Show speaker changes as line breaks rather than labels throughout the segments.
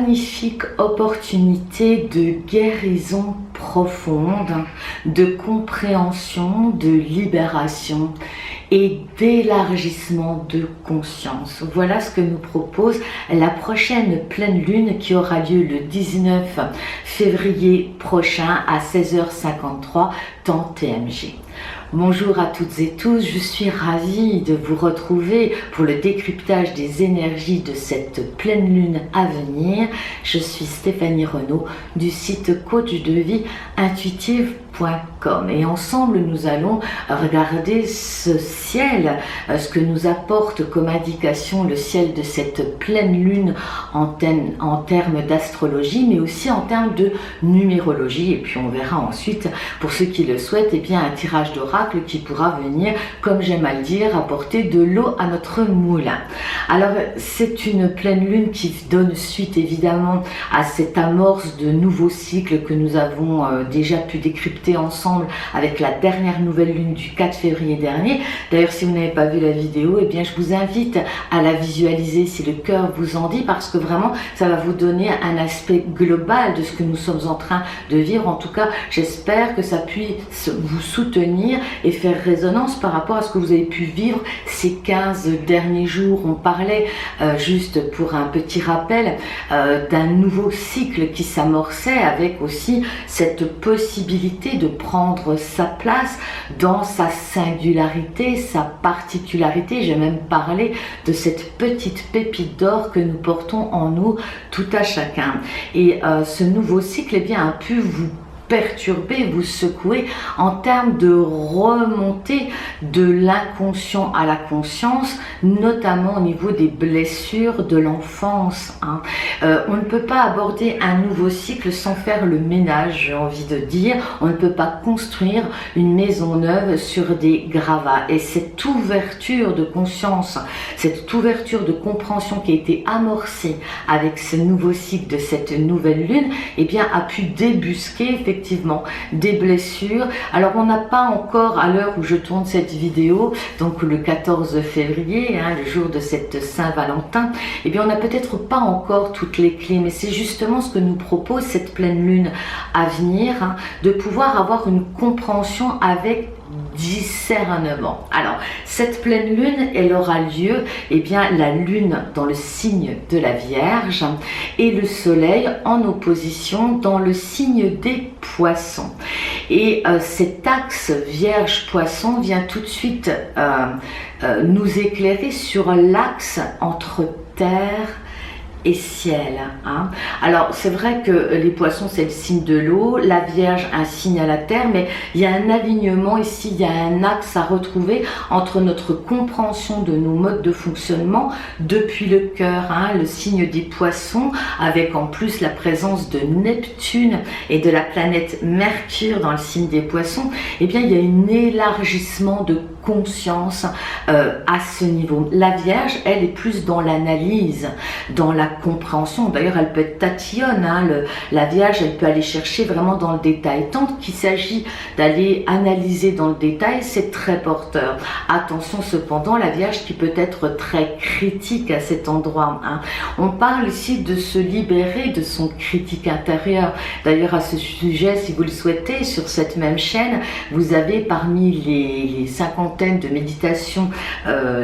magnifique opportunité de guérison profonde, de compréhension, de libération et d'élargissement de conscience. Voilà ce que nous propose la prochaine pleine lune qui aura lieu le 19 février prochain à 16h53 temps TMG. Bonjour à toutes et tous, je suis ravie de vous retrouver pour le décryptage des énergies de cette pleine lune à venir. Je suis Stéphanie Renaud du site coach de vie intuitive.com et ensemble nous allons regarder ce ciel, ce que nous apporte comme indication le ciel de cette pleine lune en termes d'astrologie mais aussi en termes de numérologie, et puis on verra ensuite pour ceux qui le souhaitent un tirage d'oracle qui pourra venir, comme j'aime à le dire, apporter de l'eau à notre moulin. Alors c'est une pleine lune qui donne suite évidemment à cette amorce de nouveaux cycles que nous avons déjà pu décrypter ensemble avec la dernière nouvelle lune du 4 février dernier. D'ailleurs, si vous n'avez pas vu la vidéo, je vous invite à la visualiser si le cœur vous en dit, parce que vraiment ça va vous donner un aspect global de ce que nous sommes en train de vivre. En tout cas, j'espère que ça puisse vous soutenir et faire résonance par rapport à ce que vous avez pu vivre ces 15 derniers jours. On parlait, juste pour un petit rappel, d'un nouveau cycle qui s'amorçait, avec aussi cette possibilité de prendre sa place dans sa singularité, sa particularité. J'ai même parlé de cette petite pépite d'or que nous portons en nous, tout à chacun. Et ce nouveau cycle a pu vous perturber, vous secouer en termes de remontée de l'inconscient à la conscience, notamment au niveau des blessures de l'enfance. On ne peut pas aborder un nouveau cycle sans faire le ménage, j'ai envie de dire. On ne peut pas construire une maison neuve sur des gravats. Et cette ouverture de conscience, cette ouverture de compréhension qui a été amorcée avec ce nouveau cycle de cette nouvelle lune, a pu débusquer effectivement des blessures. Alors on n'a pas encore, à l'heure où je tourne cette vidéo, donc le 14 février, le jour de cette Saint-Valentin, on n'a peut-être pas encore toutes les clés, mais c'est justement ce que nous propose cette pleine lune à venir, de pouvoir avoir une compréhension avec discernement. Alors cette pleine lune, elle aura lieu la lune dans le signe de la Vierge et le soleil en opposition dans le signe des Poissons. Et cet axe Vierge-Poisson vient tout de suite nous éclairer sur l'axe entre terre et ciel. Alors c'est vrai que les poissons c'est le signe de l'eau, la Vierge un signe à la terre, mais il y a un alignement ici, il y a un axe à retrouver entre notre compréhension de nos modes de fonctionnement depuis le cœur, le signe des poissons, avec en plus la présence de Neptune et de la planète Mercure dans le signe des poissons. Il y a un élargissement de conscience à ce niveau. La Vierge, elle est plus dans l'analyse, dans la compréhension. D'ailleurs, elle peut être tatillonne. La Vierge, elle peut aller chercher vraiment dans le détail. Tant qu'il s'agit d'aller analyser dans le détail, c'est très porteur. Attention cependant, la Vierge qui peut être très critique à cet endroit. On parle ici de se libérer de son critique intérieur. D'ailleurs, à ce sujet, si vous le souhaitez, sur cette même chaîne, vous avez parmi les 50 de méditation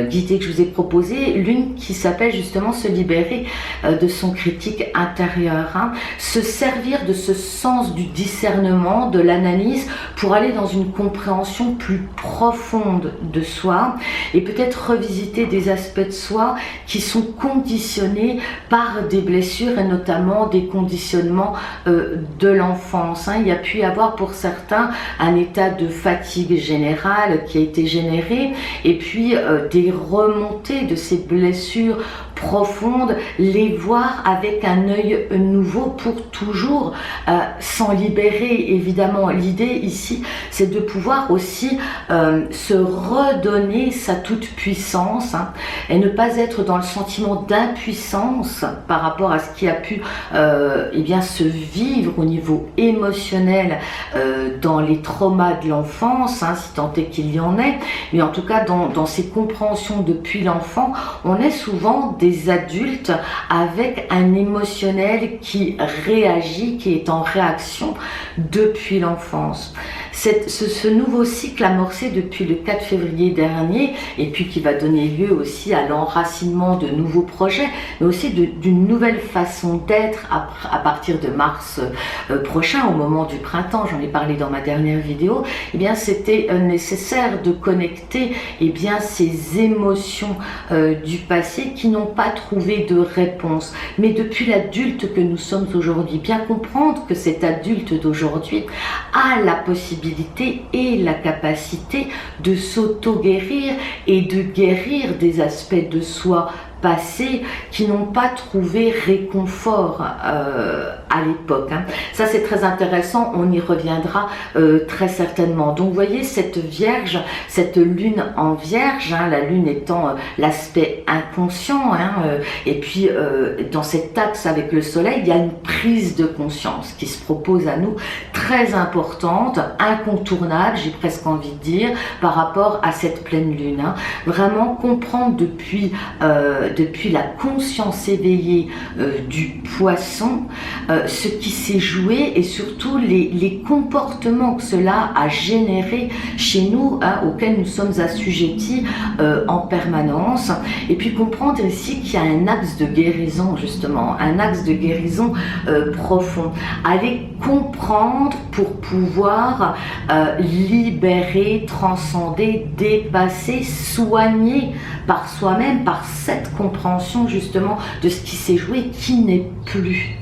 guidée que je vous ai proposée, l'une qui s'appelle justement se libérer de son critique intérieur, se servir de ce sens du discernement, de l'analyse pour aller dans une compréhension plus profonde de soi et peut-être revisiter des aspects de soi qui sont conditionnés par des blessures et notamment des conditionnements de l'enfance. Il y a pu y avoir pour certains un état de fatigue générale qui a été généré, et puis des remontées de ces blessures profondes, les voir avec un œil nouveau pour toujours s'en libérer. Évidemment, l'idée ici, c'est de pouvoir aussi se redonner sa toute puissance et ne pas être dans le sentiment d'impuissance par rapport à ce qui a pu se vivre au niveau émotionnel dans les traumas de l'enfance, si tant est qu'il y en ait, mais en tout cas dans ces compréhensions depuis l'enfant, on est souvent des adultes avec un émotionnel qui réagit, qui est en réaction depuis l'enfance. Ce nouveau cycle amorcé depuis le 4 février dernier, et puis qui va donner lieu aussi à l'enracinement de nouveaux projets, mais aussi d'une nouvelle façon d'être à partir de mars prochain, au moment du printemps, j'en ai parlé dans ma dernière vidéo, eh bien c'était nécessaire de connecter ces émotions du passé qui n'ont pas trouvé de réponse. Mais depuis l'adulte que nous sommes aujourd'hui, bien comprendre que cet adulte d'aujourd'hui a la possibilité et la capacité de s'auto-guérir et de guérir des aspects de soi passés qui n'ont pas trouvé réconfort à l'époque. Ça c'est très intéressant, on y reviendra très certainement. Donc vous voyez cette Vierge, cette lune en Vierge, la lune étant l'aspect inconscient, et puis dans cet axe avec le soleil, il y a une prise de conscience qui se propose à nous, très importante, incontournable, j'ai presque envie de dire, par rapport à cette pleine lune. Vraiment comprendre depuis la conscience éveillée du poisson, ce qui s'est joué et surtout les comportements que cela a généré chez nous, auxquels nous sommes assujettis en permanence. Et puis comprendre ici qu'il y a un axe de guérison, justement, un axe de guérison profond. Aller comprendre pour pouvoir libérer, transcender, dépasser, soigner par soi-même, par cette compréhension justement de ce qui s'est joué, qui n'est plus.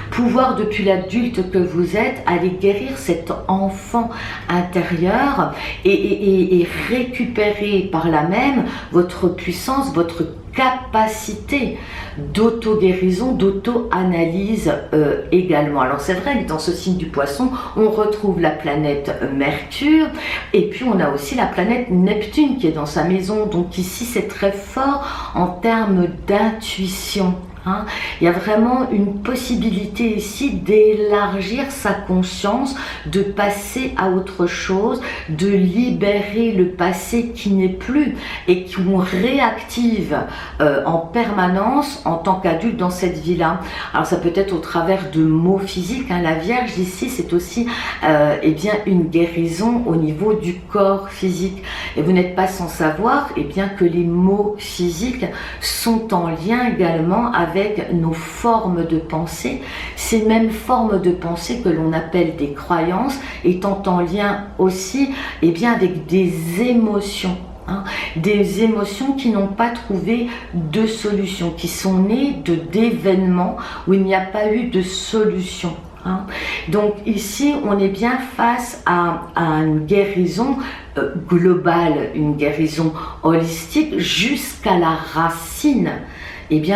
Pouvoir depuis l'adulte que vous êtes aller guérir cet enfant intérieur et récupérer par là même votre puissance, votre capacité d'auto-guérison, d'auto-analyse également. Alors c'est vrai que dans ce signe du poisson, on retrouve la planète Mercure et puis on a aussi la planète Neptune qui est dans sa maison. Donc ici c'est très fort en termes d'intuition. Il y a vraiment une possibilité ici d'élargir sa conscience, de passer à autre chose, de libérer le passé qui n'est plus et qu'on réactive en permanence en tant qu'adulte dans cette vie-là. Alors ça peut être au travers de mots physiques. La Vierge ici c'est aussi une guérison au niveau du corps physique. Et vous n'êtes pas sans savoir que les mots physiques sont en lien également avec nos formes de pensée, ces mêmes formes de pensée que l'on appelle des croyances, étant en lien aussi avec des émotions. Des émotions qui n'ont pas trouvé de solution, qui sont nées d'événements où il n'y a pas eu de solution. Donc ici on est bien face à une guérison globale, une guérison holistique jusqu'à la racine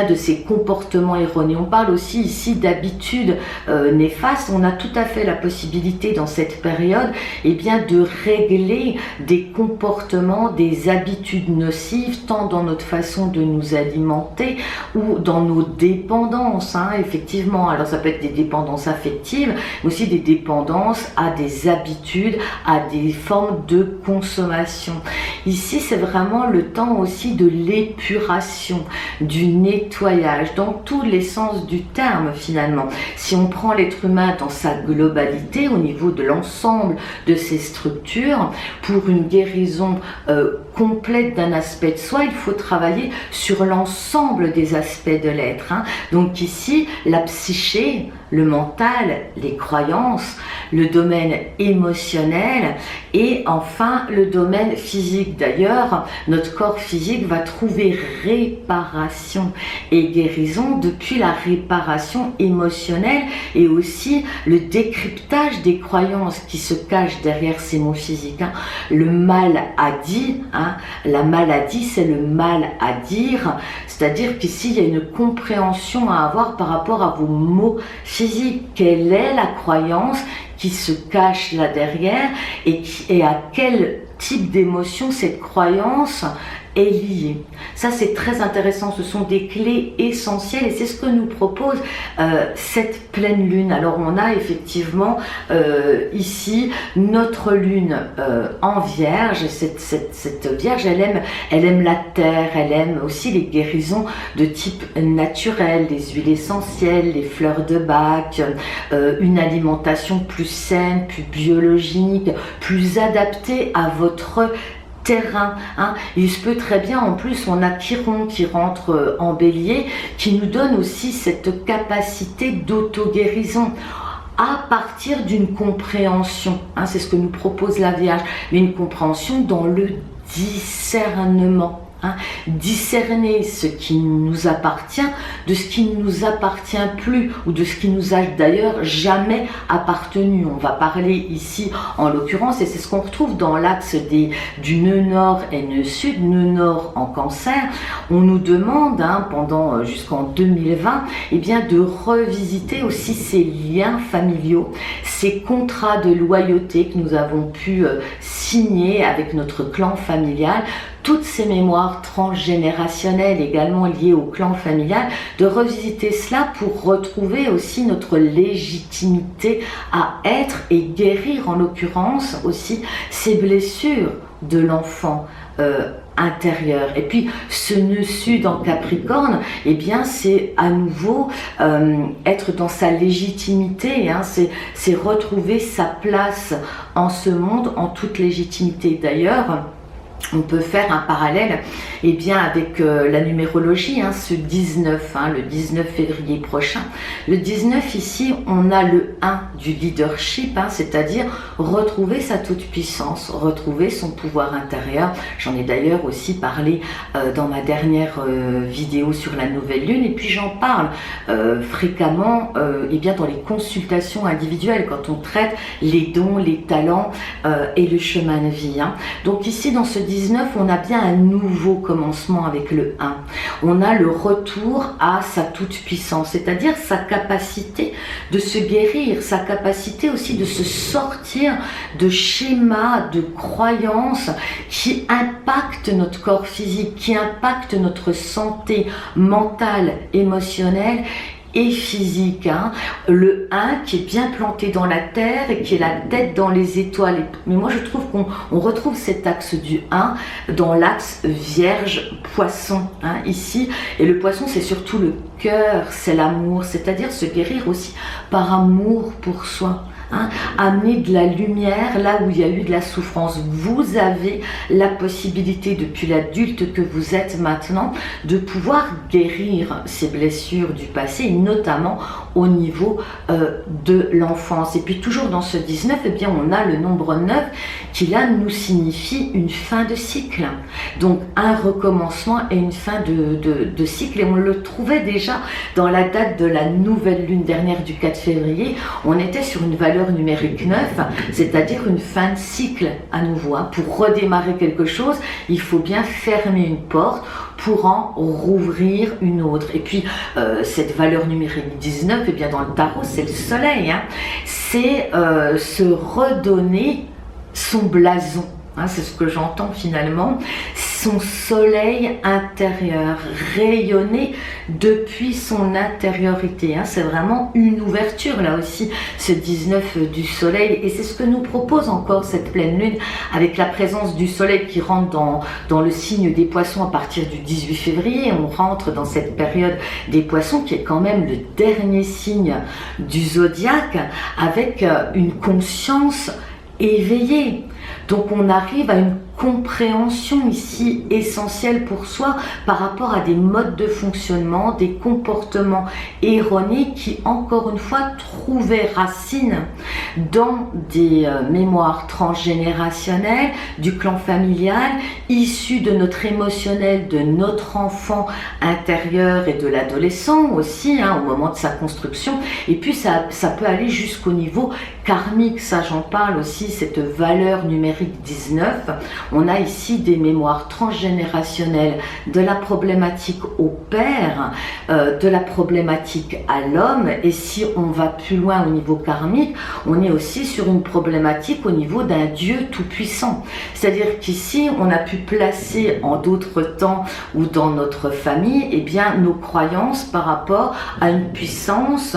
de ces comportements erronés. On parle aussi ici d'habitudes néfastes. On a tout à fait la possibilité dans cette période de régler des comportements, des habitudes nocives, tant dans notre façon de nous alimenter ou dans nos dépendances, effectivement. Alors ça peut être des dépendances affectives, mais aussi des dépendances à des habitudes, à des formes de consommation. Ici, c'est vraiment le temps aussi de l'épuration, du nettoyage, dans tous les sens du terme finalement. Si on prend l'être humain dans sa globalité, au niveau de l'ensemble de ses structures, pour une guérison complète d'un aspect de soi, il faut travailler sur l'ensemble des aspects de l'être. Donc ici, la psyché, le mental, les croyances, le domaine émotionnel et enfin le domaine physique. D'ailleurs, notre corps physique va trouver réparation et guérison depuis la réparation émotionnelle et aussi le décryptage des croyances qui se cachent derrière ces mots physiques. Le mal à dire, la maladie, c'est le mal à dire, c'est-à-dire qu'ici il y a une compréhension à avoir par rapport à vos mots physiques. Quelle est la croyance qui se cache là derrière et à quel type d'émotion cette croyance est lié. Ça, c'est très intéressant. Ce sont des clés essentielles et c'est ce que nous propose cette pleine lune. Alors, on a effectivement ici notre lune en Vierge. Et cette Vierge, elle aime la terre, elle aime aussi les guérisons de type naturel, les huiles essentielles, les fleurs de bac, une alimentation plus saine, plus biologique, plus adaptée à votre terrain. Il se peut très bien, en plus on a Chiron qui rentre en Bélier, qui nous donne aussi cette capacité d'auto-guérison à partir d'une compréhension, c'est ce que nous propose la Vierge, mais une compréhension dans le discernement. Discerner ce qui nous appartient de ce qui ne nous appartient plus ou de ce qui nous a d'ailleurs jamais appartenu. On va parler ici en l'occurrence, et c'est ce qu'on retrouve dans l'axe du nœud nord et nœud sud, nœud nord en Cancer. On nous demande pendant jusqu'en 2020 de revisiter aussi ces liens familiaux, ces contrats de loyauté que nous avons pu signer avec notre clan familial, toutes ces mémoires transgénérationnelles également liées au clan familial, de revisiter cela pour retrouver aussi notre légitimité à être et guérir en l'occurrence aussi ces blessures de l'enfant intérieur. Et puis ce nœud sud en Capricorne, c'est à nouveau être dans sa légitimité, c'est retrouver sa place en ce monde en toute légitimité. D'ailleurs, on peut faire un parallèle avec la numérologie, ce 19, le 19 février prochain. Le 19 ici, on a le 1 du leadership, c'est-à-dire retrouver sa toute-puissance, retrouver son pouvoir intérieur. J'en ai d'ailleurs aussi parlé dans ma dernière vidéo sur la nouvelle lune, et puis j'en parle fréquemment dans les consultations individuelles, quand on traite les dons, les talents et le chemin de vie. Donc ici, dans ce 19, on a bien un nouveau commencement avec le 1. On a le retour à sa toute-puissance, c'est-à-dire sa capacité de se guérir, sa capacité aussi de se sortir de schémas, de croyances qui impactent notre corps physique, qui impactent notre santé mentale, émotionnelle et physique. Le 1 qui est bien planté dans la terre et qui est la tête dans les étoiles. Mais moi je trouve qu'on retrouve cet axe du 1 dans l'axe Vierge-Poisson ici. Et le Poisson, c'est surtout le cœur, c'est l'amour, c'est-à-dire se guérir aussi par amour pour soi. Amener de la lumière là où il y a eu de la souffrance. Vous avez la possibilité, depuis l'adulte que vous êtes maintenant, de pouvoir guérir ces blessures du passé, et notamment au niveau de l'enfance. Et puis toujours dans ce 19, on a le nombre 9 qui là nous signifie une fin de cycle. Donc un recommencement et une fin de cycle. Et on le trouvait déjà dans la date de la nouvelle lune dernière du 4 février. On était sur une valeur numérique 9, c'est-à-dire une fin de cycle à nouveau. Pour redémarrer quelque chose, il faut bien fermer une porte pour en rouvrir une autre. Et puis cette valeur numérique 19, dans le tarot, c'est le soleil. C'est se redonner son blason. C'est ce que j'entends finalement, son soleil intérieur, rayonner depuis son intériorité. C'est vraiment une ouverture là aussi, ce 19 du soleil, et c'est ce que nous propose encore cette pleine lune, avec la présence du soleil qui rentre dans le signe des poissons à partir du 18 février. On rentre dans cette période des poissons qui est quand même le dernier signe du zodiaque, avec une conscience éveillée. Donc on arrive à une compréhension ici essentielle pour soi par rapport à des modes de fonctionnement, des comportements erronés qui, encore une fois, trouvaient racine dans des mémoires transgénérationnelles du clan familial, issues de notre émotionnel, de notre enfant intérieur et de l'adolescent aussi, au moment de sa construction. Et puis ça peut aller jusqu'au niveau karmique, ça j'en parle aussi, cette valeur numérique 19. On a ici des mémoires transgénérationnelles de la problématique au père, de la problématique à l'homme, et si on va plus loin au niveau karmique, on est aussi sur une problématique au niveau d'un Dieu tout-puissant. C'est-à-dire qu'ici, on a pu placer en d'autres temps ou dans notre famille, eh bien, nos croyances par rapport à une puissance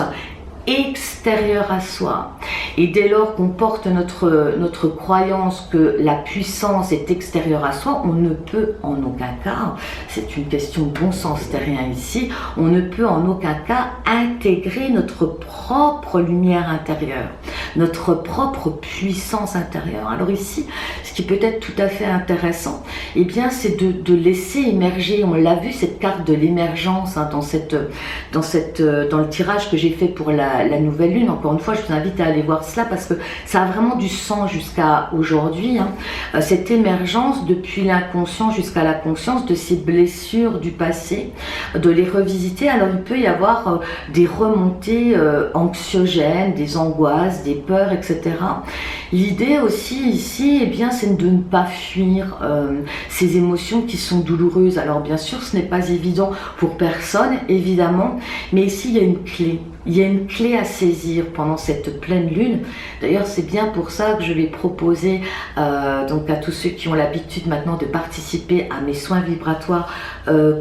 extérieure à soi. Et dès lors qu'on porte notre croyance que la puissance est extérieure à soi, on ne peut en aucun cas, c'est une question de bon sens terrien ici, on ne peut en aucun cas intégrer notre propre lumière intérieure, notre propre puissance intérieure. Alors ici, ce qui peut être tout à fait intéressant, eh bien, c'est de laisser émerger, on l'a vu, cette carte de l'émergence hein, dans le tirage que j'ai fait pour la nouvelle lune. Encore une fois, je vous invite à aller voir cela parce que ça a vraiment du sens jusqu'à aujourd'hui. Hein. Cette émergence depuis l'inconscient jusqu'à la conscience de ces blessures du passé, de les revisiter. Alors il peut y avoir des remontées anxiogènes, des angoisses, des peurs, etc. L'idée aussi ici, eh bien, c'est de ne pas fuir ces émotions qui sont douloureuses. Alors bien sûr, ce n'est pas évident pour personne, évidemment, mais ici il y a une clé. Il y a une clé à saisir pendant cette pleine lune. D'ailleurs, c'est bien pour ça que je vais proposer donc à tous ceux qui ont l'habitude maintenant de participer à mes soins vibratoires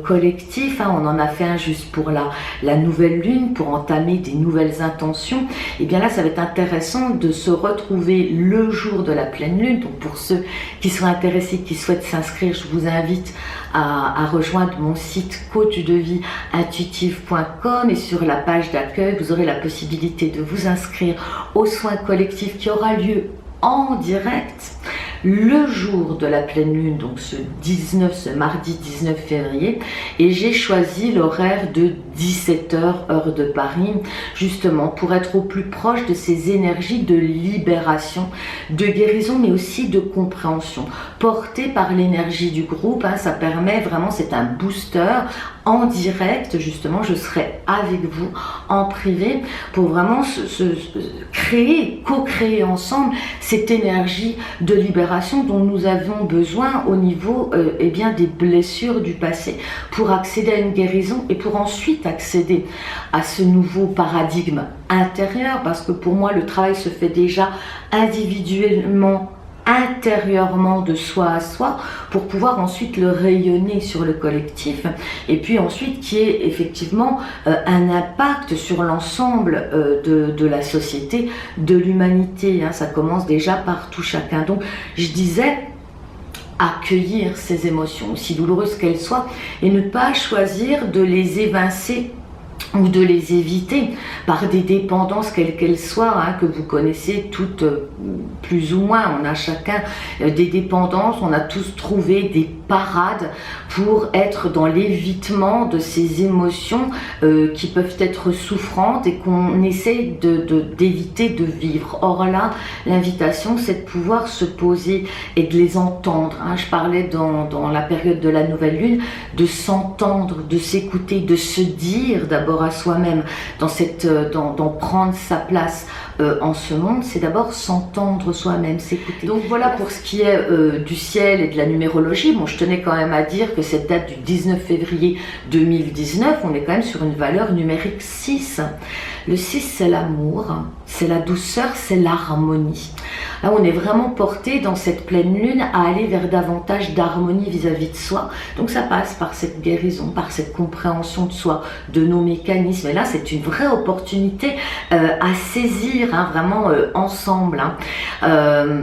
collectifs. Hein, on en a fait un juste pour la nouvelle lune, pour entamer des nouvelles intentions. Et bien là, ça va être intéressant de se retrouver le jour de la pleine lune. Donc pour ceux qui sont intéressés, qui souhaitent s'inscrire, je vous invite à rejoindre mon site coachdevieintuitive.com et sur la page d'accueil, vous aurez la possibilité de vous inscrire au soin collectif qui aura lieu en direct le jour de la pleine lune, donc ce mardi 19 février, et j'ai choisi l'horaire de 17h heure de Paris, justement pour être au plus proche de ces énergies de libération, de guérison, mais aussi de compréhension, portées par l'énergie du groupe. Hein, ça permet vraiment, c'est un booster en direct, justement, je serai avec vous en privé pour vraiment co-créer ensemble cette énergie de libération dont nous avons besoin au niveau eh bien, des blessures du passé pour accéder à une guérison et pour ensuite accéder à ce nouveau paradigme intérieur, parce que pour moi le travail se fait déjà individuellement, intérieurement, de soi à soi, pour pouvoir ensuite le rayonner sur le collectif, et puis ensuite qui ait effectivement un impact sur l'ensemble de la société, de l'humanité. Hein. Ça commence déjà par tout chacun. Donc je disais, accueillir ces émotions, aussi douloureuses qu'elles soient, et ne pas choisir de les évincer ou de les éviter par des dépendances quelles qu'elles soient, hein, que vous connaissez toutes plus ou moins. On a chacun des dépendances, on a tous trouvé des parade pour être dans l'évitement de ces émotions qui peuvent être souffrantes et qu'on essaie d'éviter de vivre. Or là, l'invitation, c'est de pouvoir se poser et de les entendre. Hein. Je parlais dans la période de la nouvelle lune de s'entendre, de s'écouter, de se dire d'abord à soi-même, dans prendre sa place en ce monde, c'est d'abord s'entendre soi-même, s'écouter. Donc voilà pour ce qui est du ciel et de la numérologie. Bon, je tenais quand même à dire que cette date du 19 février 2019, on est quand même sur une valeur numérique 6. Le 6, c'est l'amour, c'est la douceur, c'est l'harmonie. Là, on est vraiment porté dans cette pleine lune à aller vers davantage d'harmonie vis-à-vis de soi. Donc ça passe par cette guérison, par cette compréhension de soi, de nos mécanismes. Et là, c'est une vraie opportunité à saisir, hein, vraiment ensemble. Hein.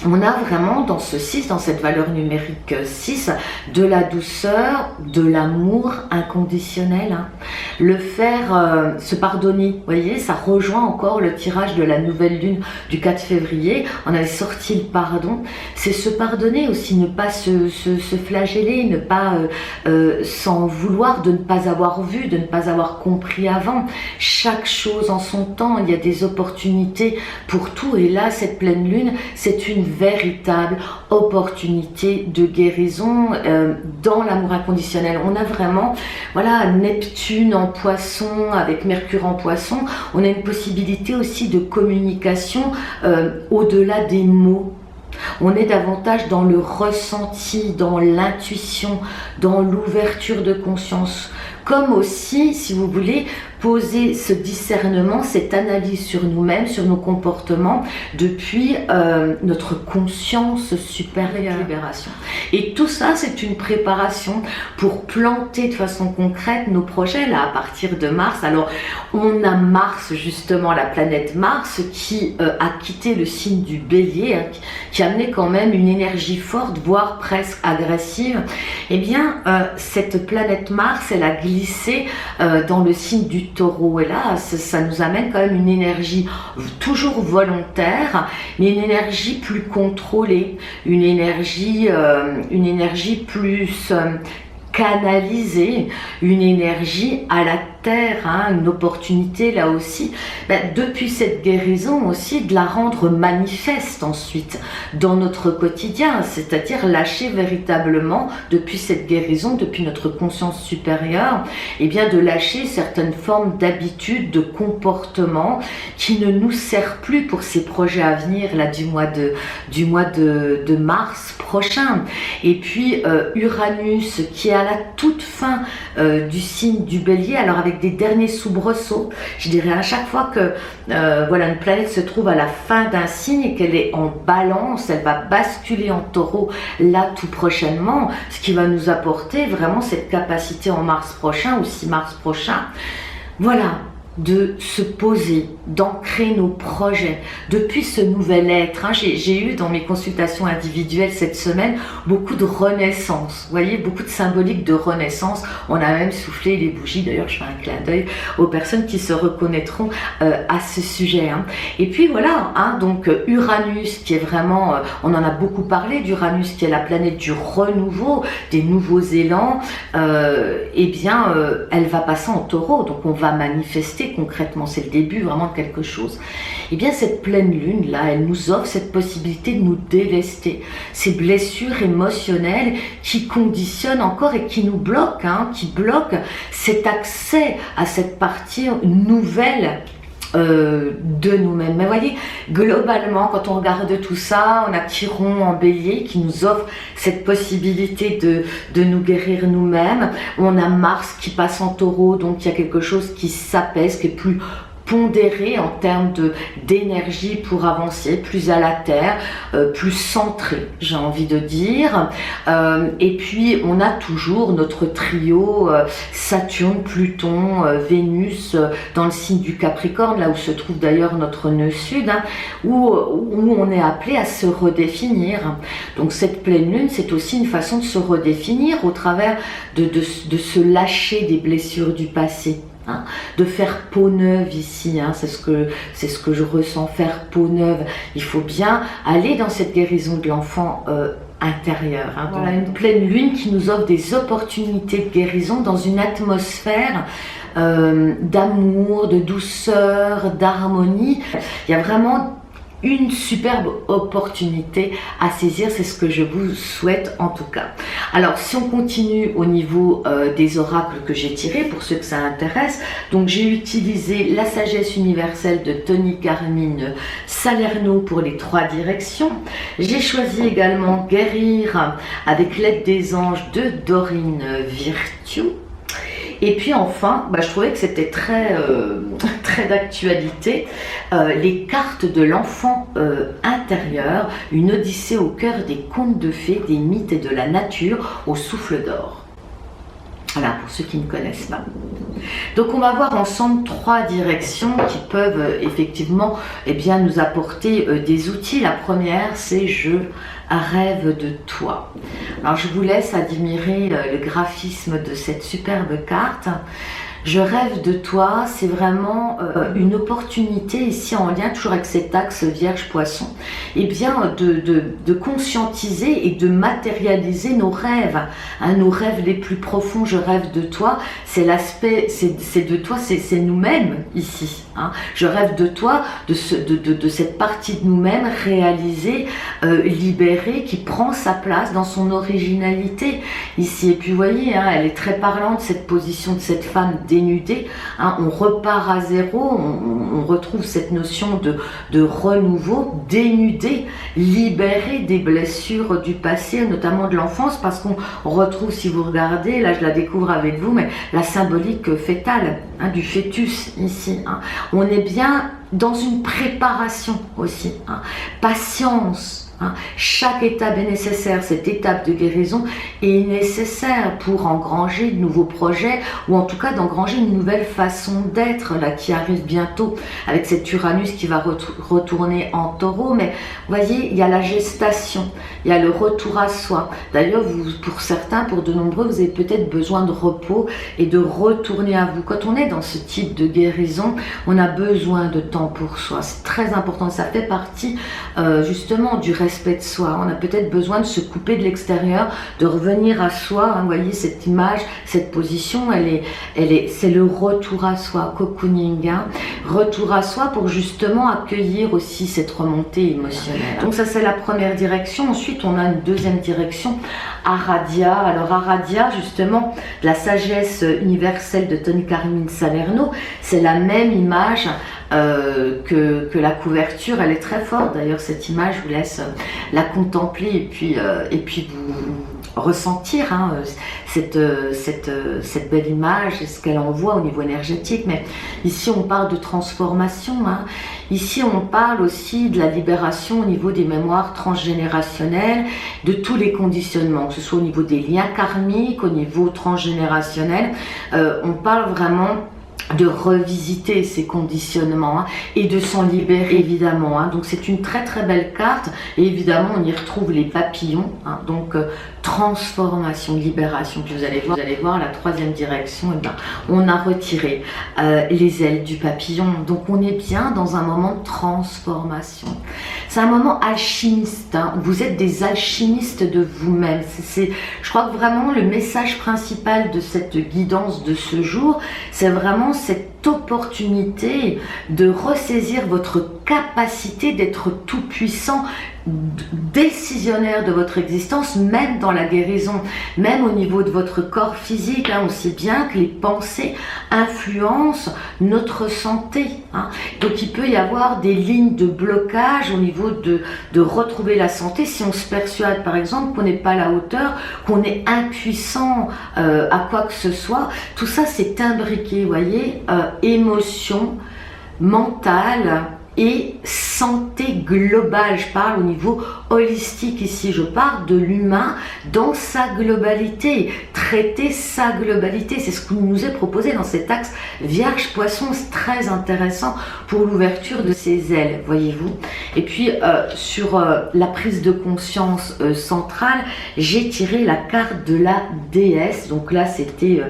On a vraiment dans ce 6, dans cette valeur numérique 6, de la douceur, de l'amour inconditionnel. Hein. Le faire, se pardonner, vous voyez, ça rejoint encore le tirage de la nouvelle lune du 4 février. On avait sorti le pardon. C'est se pardonner aussi, ne pas se flageller, ne pas s'en vouloir de ne pas avoir vu, de ne pas avoir compris avant. Chaque chose en son temps, il y a des opportunités pour tout. Et là, cette pleine lune, c'est une véritable opportunité de guérison dans l'amour inconditionnel. On a vraiment, voilà, Neptune en poisson avec Mercure en poisson. On a une possibilité aussi de communication au-delà des mots. On est davantage dans le ressenti, dans l'intuition, dans l'ouverture de conscience. Comme aussi, si vous voulez, poser ce discernement, cette analyse sur nous-mêmes, sur nos comportements, depuis notre conscience supérieure. Libération. Et tout ça, c'est une préparation pour planter de façon concrète nos projets, là, à partir de Mars. Alors, on a Mars, justement, la planète Mars, qui a quitté le signe du Bélier, hein, qui a amené quand même une énergie forte, voire presque agressive. Eh bien, cette planète Mars, elle a glissé dans le signe du Taureau, et là ça nous amène quand même une énergie toujours volontaire, mais une énergie plus contrôlée, une énergie plus canalisée, une énergie à la terre, hein, une opportunité là aussi, depuis cette guérison aussi, de la rendre manifeste ensuite dans notre quotidien, c'est-à-dire lâcher véritablement depuis cette guérison, depuis notre conscience supérieure, et bien de lâcher certaines formes d'habitudes, de comportements qui ne nous servent plus pour ces projets à venir là du mois de mars prochain. Et puis Uranus qui est à la toute fin du signe du Bélier, alors avec des derniers soubresauts, je dirais à chaque fois que voilà, une planète se trouve à la fin d'un signe et qu'elle est en balance, elle va basculer en Taureau là tout prochainement, ce qui va nous apporter vraiment cette capacité en mars prochain ou 6 mars prochain, voilà, de se poser, d'ancrer nos projets depuis ce nouvel être. Hein. J'ai eu dans mes consultations individuelles cette semaine beaucoup de renaissance, vous voyez, beaucoup de symbolique de renaissance. On a même soufflé les bougies, d'ailleurs je fais un clin d'œil aux personnes qui se reconnaîtront à ce sujet. Hein. Et puis voilà, hein, donc Uranus qui est vraiment, on en a beaucoup parlé d'Uranus qui est la planète du renouveau, des nouveaux élans, eh bien elle va passer en Taureau, donc on va manifester concrètement, c'est le début vraiment de quelque chose. Et bien cette pleine lune là, elle nous offre cette possibilité de nous délester, ces blessures émotionnelles qui conditionnent encore et qui nous bloquent, hein, qui bloquent cet accès à cette partie nouvelle de nous-mêmes. Mais voyez, globalement, quand on regarde tout ça, on a Chiron en Bélier qui nous offre cette possibilité de nous guérir nous-mêmes. On a Mars qui passe en Taureau, donc il y a quelque chose qui s'apaise, qui est plus pondéré en termes d'énergie pour avancer, plus à la terre, plus centré, j'ai envie de dire. Et puis on a toujours notre trio Saturne, Pluton, Vénus dans le signe du Capricorne, là où se trouve d'ailleurs notre nœud sud, hein, où on est appelé à se redéfinir. Donc cette pleine lune, c'est aussi une façon de se redéfinir au travers de se lâcher des blessures du passé. Hein, de faire peau neuve ici, hein, c'est ce que je ressens, faire peau neuve. Il faut bien aller dans cette guérison de l'enfant intérieur. Hein. Voilà, une pleine lune qui nous offre des opportunités de guérison dans une atmosphère d'amour, de douceur, d'harmonie. Il y a vraiment une superbe opportunité à saisir, c'est ce que je vous souhaite en tout cas. Alors si on continue au niveau des oracles que j'ai tirés, pour ceux que ça intéresse, donc j'ai utilisé la sagesse universelle de Tony Carmine Salerno pour les 3 directions. J'ai choisi également guérir avec l'aide des anges de Dorine Virtue. Et puis enfin, je trouvais que c'était très d'actualité, les cartes de l'enfant intérieur, une odyssée au cœur des contes de fées, des mythes et de la nature au souffle d'or. Voilà, pour ceux qui ne connaissent pas. Donc on va voir ensemble 3 directions qui peuvent effectivement nous apporter des outils. La première, c'est je rêve de toi. Alors je vous laisse admirer le graphisme de cette superbe carte. Je rêve de toi, c'est vraiment une opportunité ici en lien toujours avec cet axe Vierge-Poisson, et bien de conscientiser et de matérialiser nos rêves, hein, nos rêves les plus profonds. Je rêve de toi, c'est l'aspect, c'est de toi, c'est nous-mêmes ici. Hein. Je rêve de toi, de cette partie de nous-mêmes réalisée, libérée, qui prend sa place dans son originalité ici. Et puis vous voyez, hein, elle est très parlante, cette position de cette femme dénuder, hein, on repart à zéro, on retrouve cette notion de renouveau, dénuder, libérer des blessures du passé, notamment de l'enfance, parce qu'on retrouve, si vous regardez, là je la découvre avec vous, mais la symbolique fétale, hein, du fœtus ici, hein. On est bien dans une préparation aussi, hein. Patience. Chaque étape est nécessaire, cette étape de guérison est nécessaire pour engranger de nouveaux projets ou en tout cas d'engranger une nouvelle façon d'être là qui arrive bientôt avec cet Uranus qui va retourner en Taureau. Mais vous voyez, il y a la gestation, il y a le retour à soi. D'ailleurs, pour certains, pour de nombreux, vous avez peut-être besoin de repos et de retourner à vous. Quand on est dans ce type de guérison, on a besoin de temps pour soi. C'est très important, ça fait partie justement du respect de soi. On a peut-être besoin de se couper de l'extérieur, de revenir à soi, hein. Vous voyez cette image, cette position, c'est le retour à soi, cocooning, hein. Retour à soi pour justement accueillir aussi cette remontée émotionnelle. Donc ça c'est la première direction. Ensuite on a une deuxième direction, Aradia. Alors Aradia, justement, la sagesse universelle de Tony Carmine Salerno, c'est la même image que la couverture. Elle est très forte d'ailleurs cette image, je vous laisse la contempler et puis vous ressentir, hein, cette belle image et ce qu'elle envoie au niveau énergétique. Mais ici on parle de transformation, hein. Ici on parle aussi de la libération au niveau des mémoires transgénérationnelles, de tous les conditionnements, que ce soit au niveau des liens karmiques, au niveau transgénérationnel. On parle vraiment de revisiter ces conditionnements, hein, et de s'en libérer évidemment, hein. Donc c'est une très très belle carte et évidemment on y retrouve les papillons, hein. Donc transformation, libération. Puis vous allez voir la troisième direction, et bien on a retiré les ailes du papillon. Donc on est bien dans un moment de transformation. C'est un moment alchimiste, hein. Vous êtes des alchimistes de vous-même. Je crois que vraiment le message principal de cette guidance de ce jour, c'est vraiment cette opportunité de ressaisir votre capacité d'être tout puissant, décisionnaire de votre existence, même dans la guérison, même au niveau de votre corps physique, hein. On sait bien que les pensées influencent notre santé, hein. Donc il peut y avoir des lignes de blocage au niveau de retrouver la santé si on se persuade par exemple qu'on n'est pas à la hauteur, qu'on est impuissant à quoi que ce soit. Tout ça c'est imbriqué, vous voyez, émotion, mentale et santé globale. Je parle au niveau holistique ici, je parle de l'humain dans sa globalité, traiter sa globalité. C'est ce qui nous est proposé dans cet axe Vierge-Poisson. C'est très intéressant pour l'ouverture de ses ailes, voyez-vous. Et puis sur la prise de conscience centrale, j'ai tiré la carte de la déesse. Donc là c'était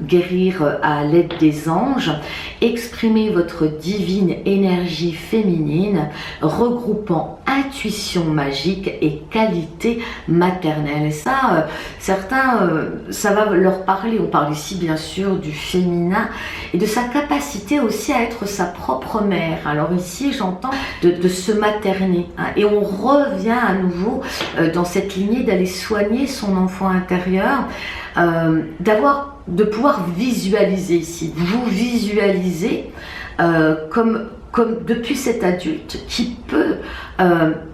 guérir à l'aide des anges, exprimer votre divine énergie féminine, regroupant intuition magique et qualité maternelle. Et ça, certains, ça va leur parler. On parle ici bien sûr du féminin et de sa capacité aussi à être sa propre mère. Alors ici, j'entends de se materner, hein, et on revient à nouveau dans cette lignée d'aller soigner son enfant intérieur, de pouvoir visualiser ici. Vous visualisez comme depuis cet adulte qui peut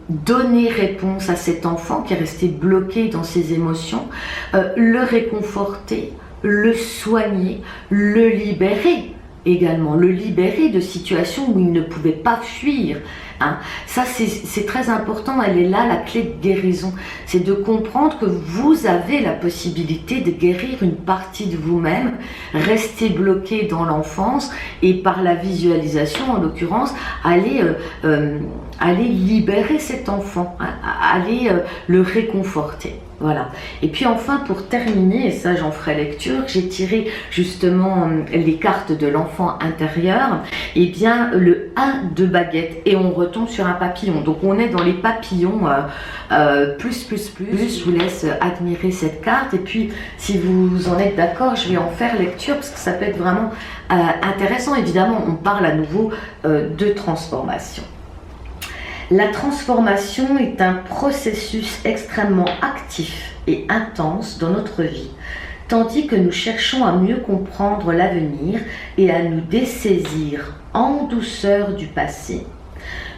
donner réponse à cet enfant qui est resté bloqué dans ses émotions, le réconforter, le soigner, le libérer également, le libérer de situations où il ne pouvait pas fuir, hein. Ça c'est très important, elle est là la clé de guérison, c'est de comprendre que vous avez la possibilité de guérir une partie de vous-même, rester bloqué dans l'enfance et par la visualisation en l'occurrence, aller libérer cet enfant, hein, aller le réconforter. Voilà. Et puis enfin pour terminer, et ça j'en ferai lecture, j'ai tiré justement les cartes de l'enfant intérieur, et bien le 1 de baguette, et on retombe sur un papillon. Donc on est dans les papillons plus. Je vous laisse admirer cette carte et puis si vous en êtes d'accord, je vais en faire lecture parce que ça peut être vraiment intéressant. Évidemment, on parle à nouveau de transformation. La transformation est un processus extrêmement actif et intense dans notre vie. tandis que nous cherchons à mieux comprendre l'avenir et à nous dessaisir en douceur du passé.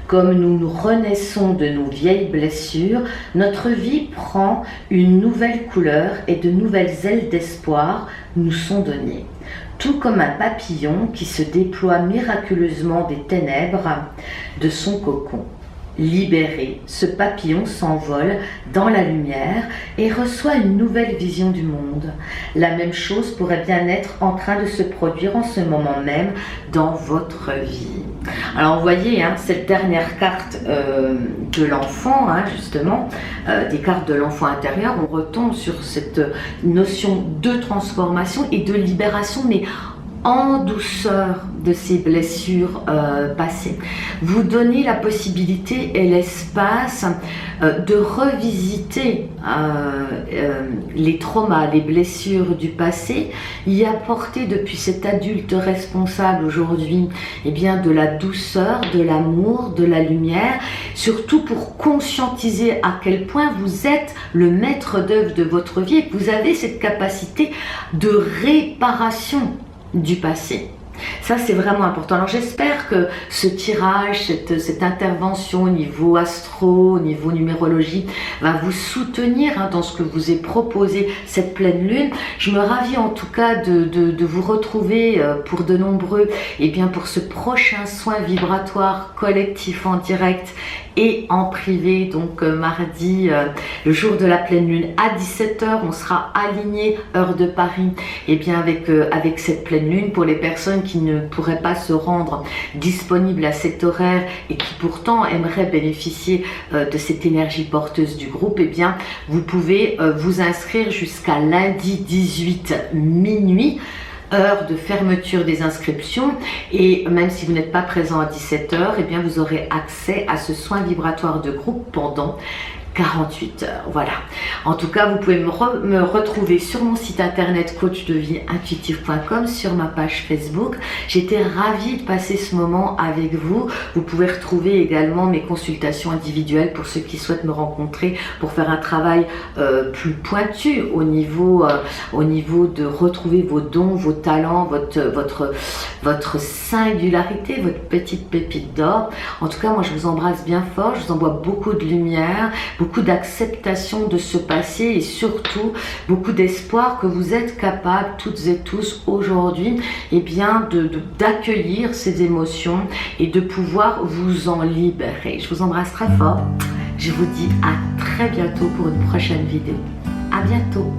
Comme nous nous renaissons de nos vieilles blessures, notre vie prend une nouvelle couleur et de nouvelles ailes d'espoir nous sont données. Tout comme un papillon qui se déploie miraculeusement des ténèbres de son cocon. Libéré, ce papillon s'envole dans la lumière et reçoit une nouvelle vision du monde. La même chose pourrait bien être en train de se produire en ce moment même dans votre vie. Alors vous voyez, cette dernière carte de l'enfant, justement, des cartes de l'enfant intérieur, on retombe sur cette notion de transformation et de libération, mais en douceur de ces blessures passées. Vous donnez la possibilité et l'espace de revisiter les traumas, les blessures du passé, y apporter depuis cet adulte responsable aujourd'hui de la douceur, de l'amour, de la lumière, surtout pour conscientiser à quel point vous êtes le maître d'œuvre de votre vie et que vous avez cette capacité de réparation du passé. Ça, c'est vraiment important. Alors, j'espère que ce tirage, cette intervention au niveau astro, au niveau numérologie, va vous soutenir dans ce que vous est proposé cette pleine lune. Je me ravis en tout cas de vous retrouver pour de nombreux, pour ce prochain soin vibratoire collectif en direct et en privé, donc mardi, le jour de la pleine lune à 17 h, on sera aligné heure de Paris, avec cette pleine lune. Pour les personnes qui ne pourraient pas se rendre disponibles à cet horaire et qui pourtant aimeraient bénéficier de cette énergie porteuse du groupe, vous pouvez vous inscrire jusqu'à lundi 18 minuit, heure de fermeture des inscriptions, et même si vous n'êtes pas présent à 17 h, vous aurez accès à ce soin vibratoire de groupe pendant 48 heures. Voilà. En tout cas, vous pouvez me retrouver sur mon site internet coachdevieintuitive.com, sur ma page Facebook. J'étais ravie de passer ce moment avec vous. Vous pouvez retrouver également mes consultations individuelles pour ceux qui souhaitent me rencontrer pour faire un travail plus pointu au niveau de retrouver vos dons, vos talents, votre singularité, votre petite pépite d'or. En tout cas, moi, je vous embrasse bien fort. Je vous envoie beaucoup de lumière, beaucoup d'acceptation de ce passé et surtout beaucoup d'espoir que vous êtes capables toutes et tous aujourd'hui d'accueillir ces émotions et de pouvoir vous en libérer. Je vous embrasse très fort. Je vous dis à très bientôt pour une prochaine vidéo. À bientôt.